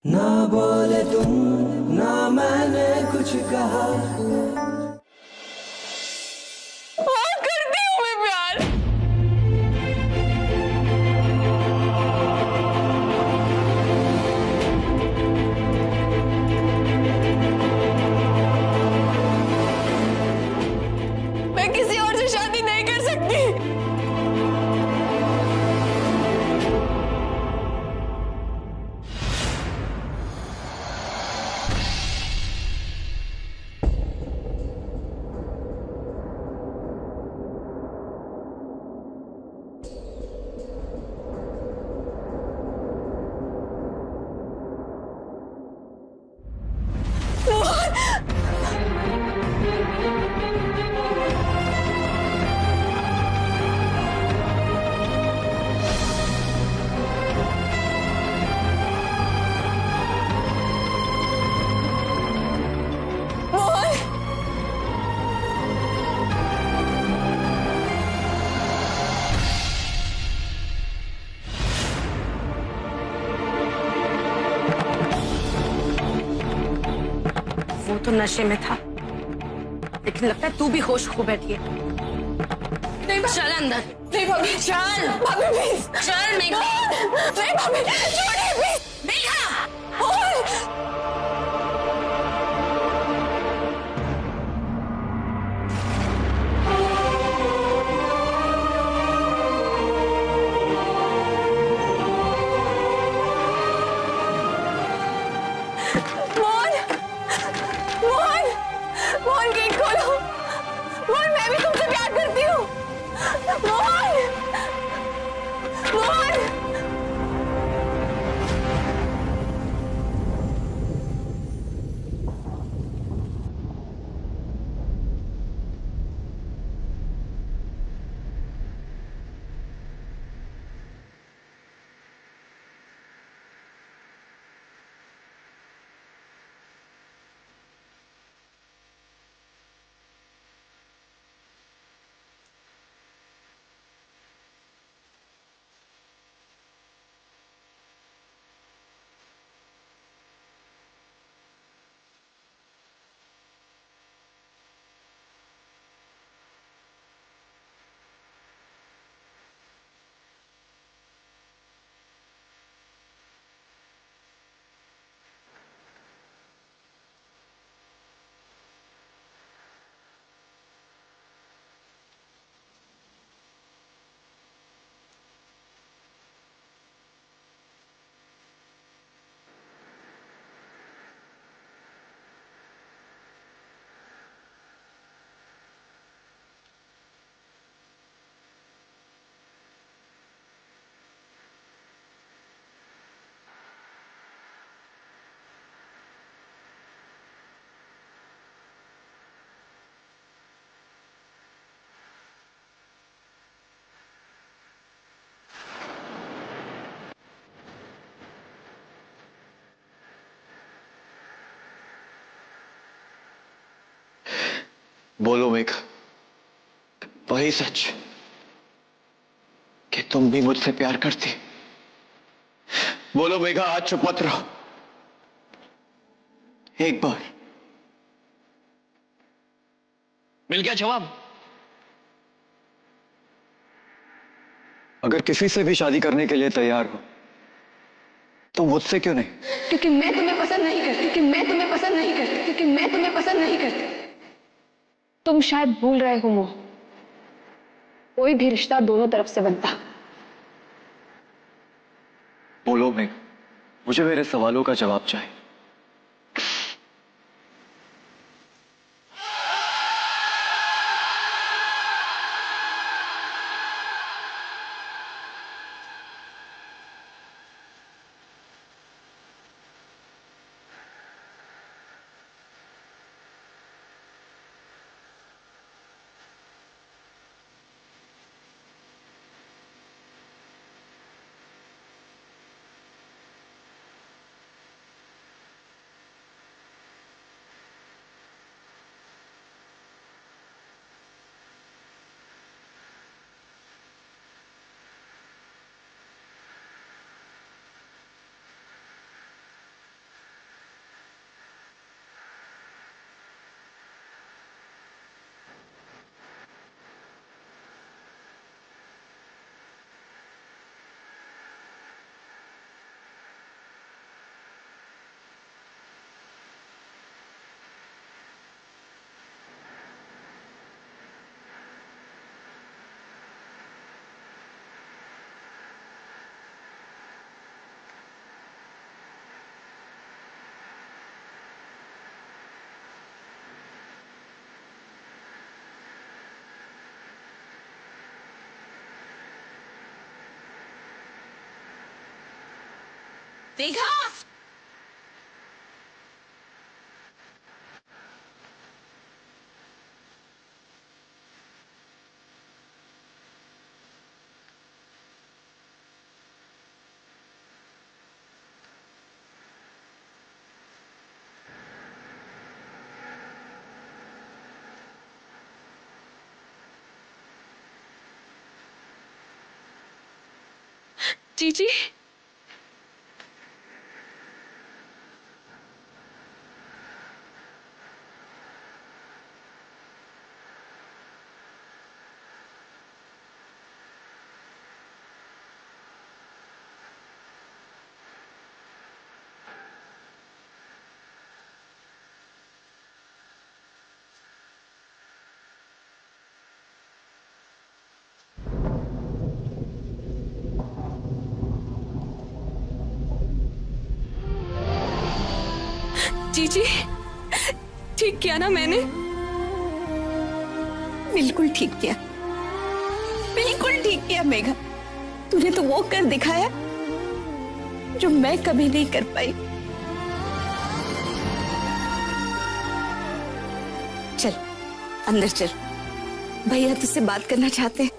ना बोले तुम, ना मैंने कुछ कहा। हाँ, करती हूँ मैं प्यार। मैं किसी और से शादी नहीं कर सकती। मोहन, वो तो नशे में था, लेकिन लगता है तू भी होश खो बैठी है। नहीं चल अंदर। नहीं भाभी, चल भाभी प्लीज। चल मेघा। नहीं भाभी, छोड़िए प्लीज। मेघा मोहन, मोहन, मोहन, मोहन गेट खोलो। मोहन, मैं भी तुमसे प्यार करती हूँ। मोहन, मोहन। बोलो मेघ, वही सच कि तुम भी मुझसे प्यार करती? बोलो मेघा, आज चुप मत रहो। एक बार मिल गया जवाब। अगर किसी से भी शादी करने के लिए तैयार हो तो मुझसे क्यों नहीं? क्योंकि मैं तुम्हें पसंद नहीं करती, क्योंकि मैं तुम्हें पसंद नहीं करती, क्योंकि मैं तुम्हें पसंद नहीं करती। तुम शायद भूल रहे हो मोह, कोई भी रिश्ता दोनों तरफ से बनता। बोलो मेघ, मुझे मेरे सवालों का जवाब चाहिए। देखा? जीजी, जीजी, ठीक किया ना मैंने? बिल्कुल ठीक किया, बिल्कुल ठीक किया मेघा। तूने तो वो कर दिखाया जो मैं कभी नहीं कर पाई। चल अंदर चल, भैया तुझसे बात करना चाहते हैं।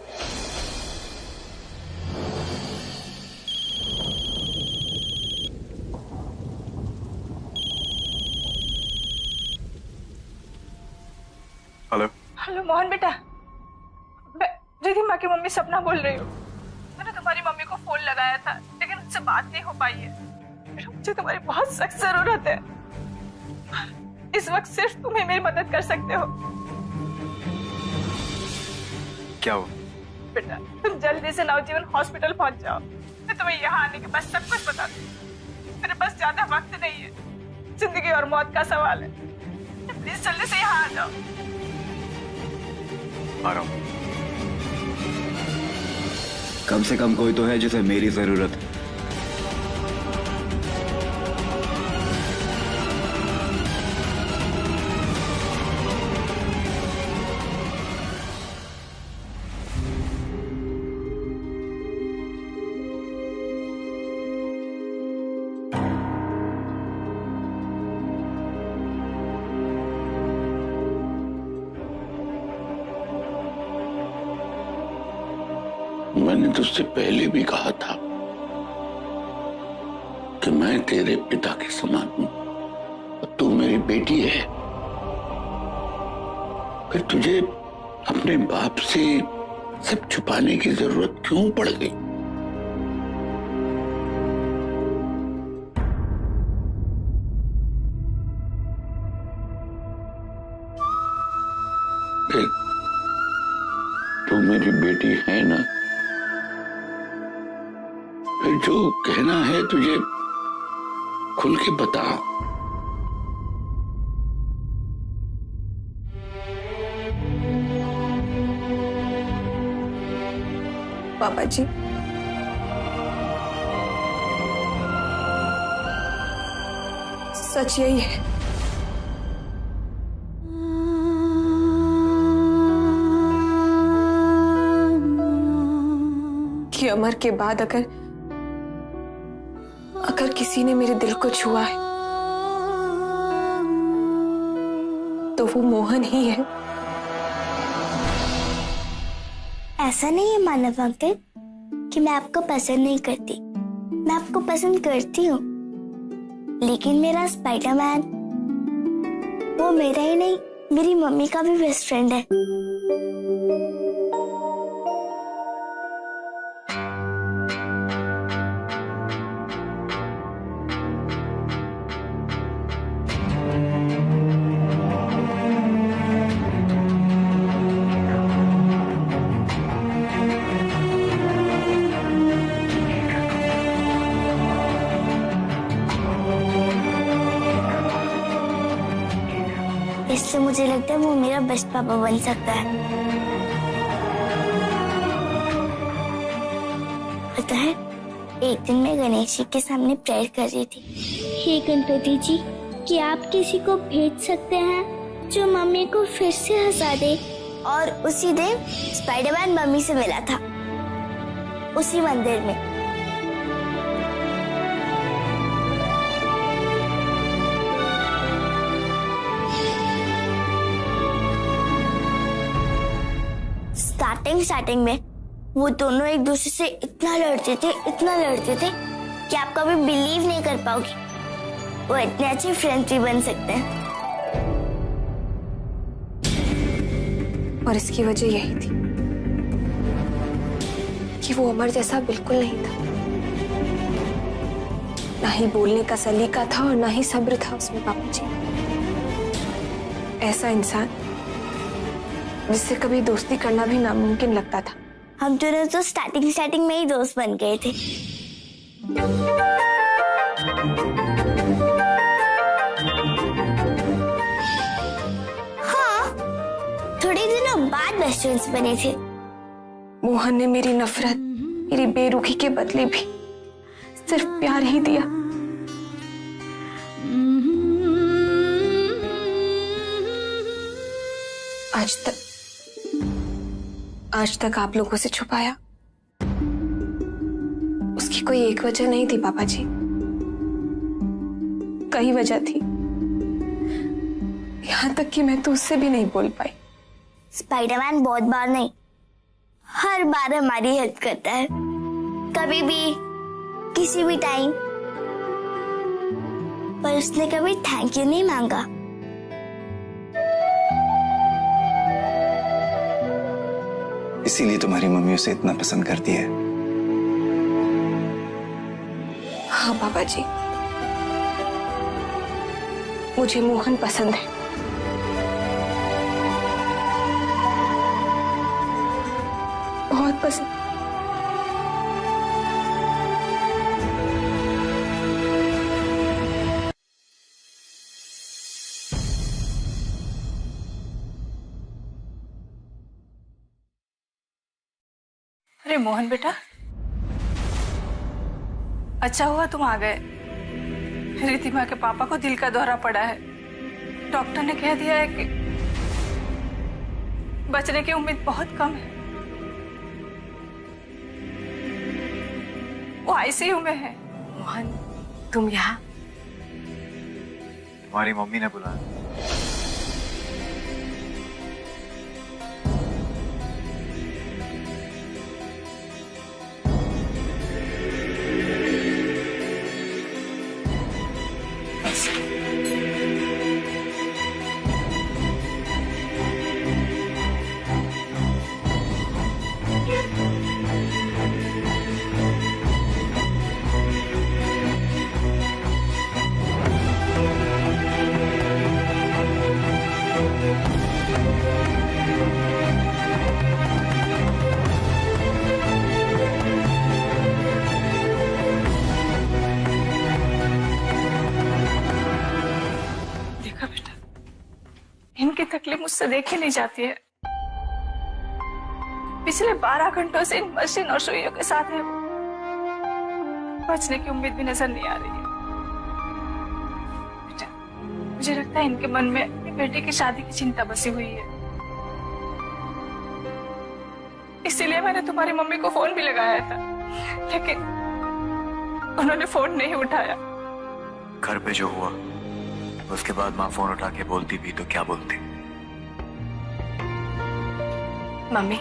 हेलो। हेलो मोहन बेटा, मैं रिधिमा की मम्मी सपना बोल रही हूँ। मैंने तुम्हारी मम्मी को फोन लगाया था लेकिन उनसे बात नहीं हो पाई है। मुझे तुम्हारी बहुत सख्त जरूरत है। इस वक्त सिर्फ तुम ही मेरी मदद कर सकते हो। क्या हो? बेटा तुम जल्दी से नवजीवन हॉस्पिटल पहुंच जाओ। मैं तुम्हें यहाँ आने के बाद सब कुछ बता दूँ। मेरे पास ज्यादा वक्त नहीं है, जिंदगी और मौत का सवाल है। प्लीज जल्दी से यहाँ आ जाओ। आ रहा हूं। कम से कम कोई तो है जिसे मेरी जरूरत है। मैंने तुझसे पहले भी कहा था कि मैं तेरे पिता के समान हूं और तू मेरी बेटी है। फिर तुझे अपने बाप से सब छुपाने की जरूरत क्यों पड़ गई? तू मेरी बेटी है ना? फिर जो कहना है तुझे खुल के बता। पापा जी, सच यही है कि अमर के बाद अगर किसी ने मेरे दिल को छुआ है तो वो मोहन ही है। ऐसा नहीं है मानव अंकल कि मैं आपको पसंद नहीं करती। मैं आपको पसंद करती हूँ, लेकिन मेरा स्पाइडरमैन वो मेरा ही नहीं, मेरी मम्मी का भी बेस्ट फ्रेंड है। इसलिए मुझे लगता है वो मेरा बेस्ट पापा बन सकता है। पता है, एक दिन मैं गणेश जी के सामने प्रेयर कर रही थी। हे गणपति जी, क्या आप किसी को भेज सकते हैं जो मम्मी को फिर से हंसा दे? और उसी दिन स्पाइडरमैन मम्मी से मिला था, उसी मंदिर में। स्टार्टिंग में वो दोनों एक दूसरे से इतना लड़ते थे कि आप कभी बिलीव नहीं कर पाओगे वो इतने अच्छे फ्रेंड्स भी बन सकते हैं। और इसकी वजह यही थी कि वो अमर जैसा बिल्कुल नहीं था। ना ही बोलने का सलीका था और ना ही सब्र था उसमें पापा जी। ऐसा इंसान जिससे कभी दोस्ती करना भी नामुमकिन लगता था। हम दोनों तो स्टार्टिंग में ही दोस्त बन गए थे। हाँ, थोड़े दिनों बाद बेस्ट फ्रेंड्स बने थे। मोहन ने मेरी नफरत, मेरी बेरुखी के बदले भी सिर्फ प्यार ही दिया। आज तक आप लोगों से छुपाया उसकी कोई एक वजह नहीं थी पापा जी, कई वजह थी। यहां तक कि मैं तो उससे भी नहीं बोल पाई। स्पाइडरमैन बहुत बार नहीं, हर बार हमारी हेल्प करता है, कभी भी किसी भी टाइम। पर उसने कभी थैंक यू नहीं मांगा। इसीलिए तुम्हारी मम्मी उसे इतना पसंद करती है। हाँ पापा जी, मुझे मोहन पसंद है। बहुत पसंद। अरे मोहन बेटा, अच्छा हुआ तुम आ गए। रितिमा के पापा को दिल का दौरा पड़ा है। डॉक्टर ने कह दिया है कि बचने की उम्मीद बहुत कम है। वो आईसीयू में है। मोहन, तुम यहाँ? तुम्हारी मम्मी ने बुलाया। इनकी तकलीफ मुझसे देखी नहीं जाती है। पिछले 12 घंटों से इन मशीन और सुइयों के साथ है। बचने की उम्मीद भी नजर नहीं आ रही है। बेटा, मुझे लगता है इनके मन में अपनी बेटी की शादी की चिंता बसी हुई है। इसीलिए मैंने तुम्हारी मम्मी को फोन भी लगाया था, लेकिन उन्होंने फोन नहीं उठाया। घर पे जो हुआ उसके बाद माँ फोन उठा के बोलती भी तो क्या बोलती? मम्मी,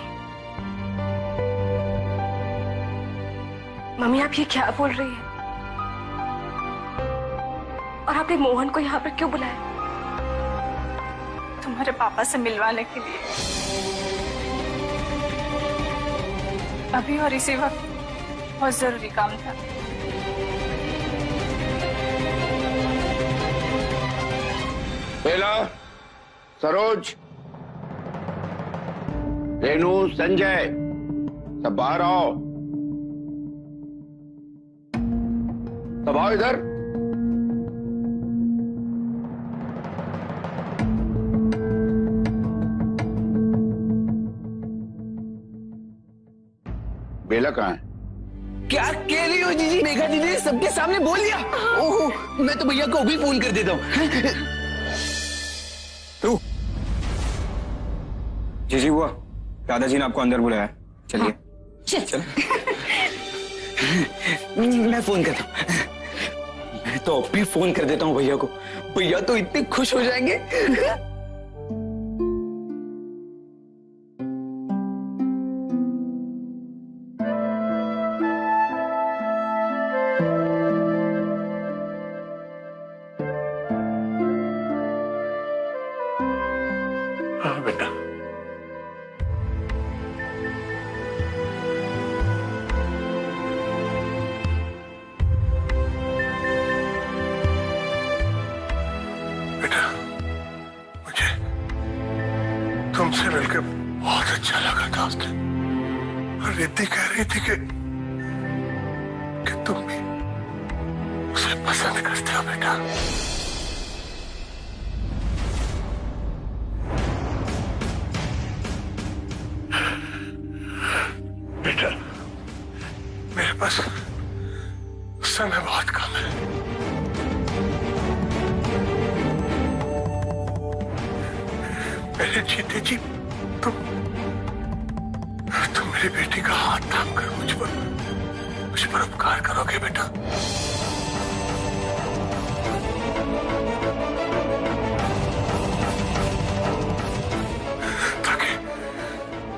मम्मी आप ये क्या बोल रही है? और आपने मोहन को यहाँ पर क्यों बुलाया? तुम्हारे पापा से मिलवाने के लिए। अभी और इसी वक्त बहुत जरूरी काम था। बेला, सरोज, रेनू, संजय, सब बाहर आओ। सब आओ इधर। बेला कहाँ है? क्या कह रही हो जीजी? मेघा दीदी ने सबके सामने बोल दिया। ओहो, मैं तो भैया को भी फोन कर देता हूँ। जी हुआ, दादाजी ने आपको अंदर बुलाया। चलिए। चल। मैं फोन करता हूँ। मैं तो अब भी फोन कर देता हूँ भैया को। भैया तो इतने खुश हो जाएंगे। तुमसे मिलकर बहुत अच्छा लगा था उस दिन। और रिद्धि कह रही थी कि तुम भी उसे पसंद करते हो बेटा। बेटा मेरे पास समय बहुत कम है। मेरे जीते जी तुम मेरी बेटी का हाथ थाम कर मुझ पर उपकार करोगे बेटा।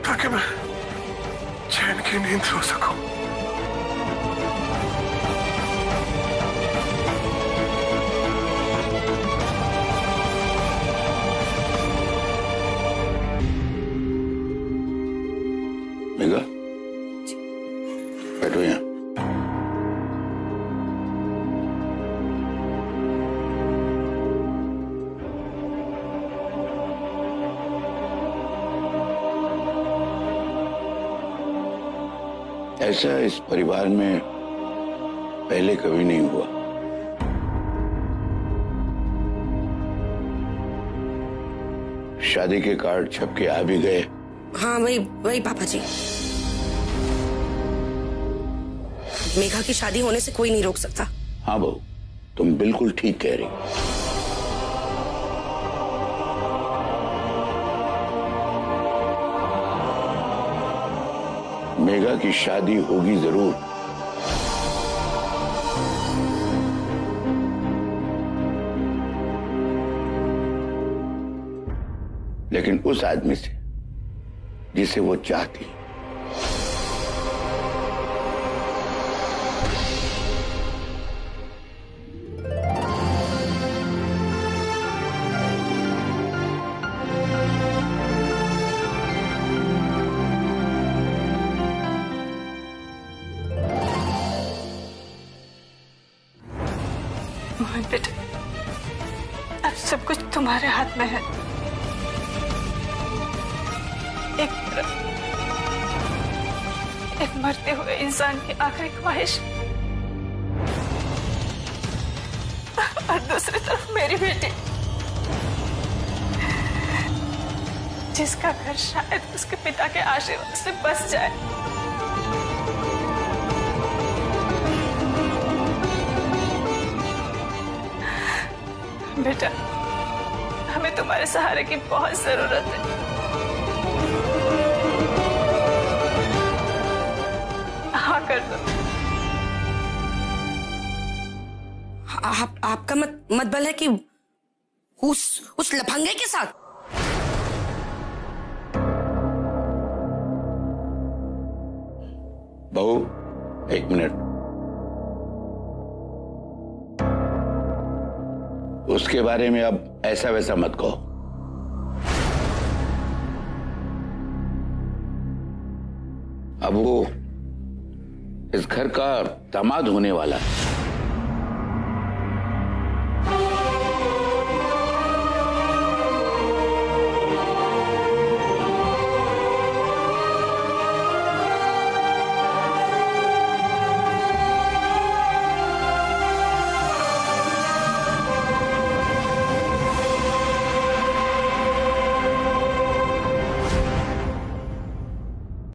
ताकि मैं चैन की नींद सो सकूं। मेघा बैठो यहाँ। ऐसा इस परिवार में पहले कभी नहीं हुआ। शादी के कार्ड छप के आ भी गए। हाँ वही पापा जी। मेघा की शादी होने से कोई नहीं रोक सकता। हाँ बहू, तुम बिल्कुल ठीक कह रही हो। मेघा की शादी होगी जरूर, लेकिन उस आदमी से जिसे वो चाहती। मोहन बेटे, अब सब कुछ तुम्हारे हाथ में है। एक मरते हुए इंसान की आखिरी ख्वाहिश, और दूसरी तरफ मेरी बेटी, जिसका घर शायद उसके पिता के आशीर्वाद से बस जाए। बेटा, हमें तुम्हारे सहारे की बहुत जरूरत है। हाँ कर दो। आपका मतबल है कि उस लफंगे के साथ? बहू, एक मिनट। उसके बारे में अब ऐसा वैसा मत कहो। अब वो इस घर का दामाद होने वाला है।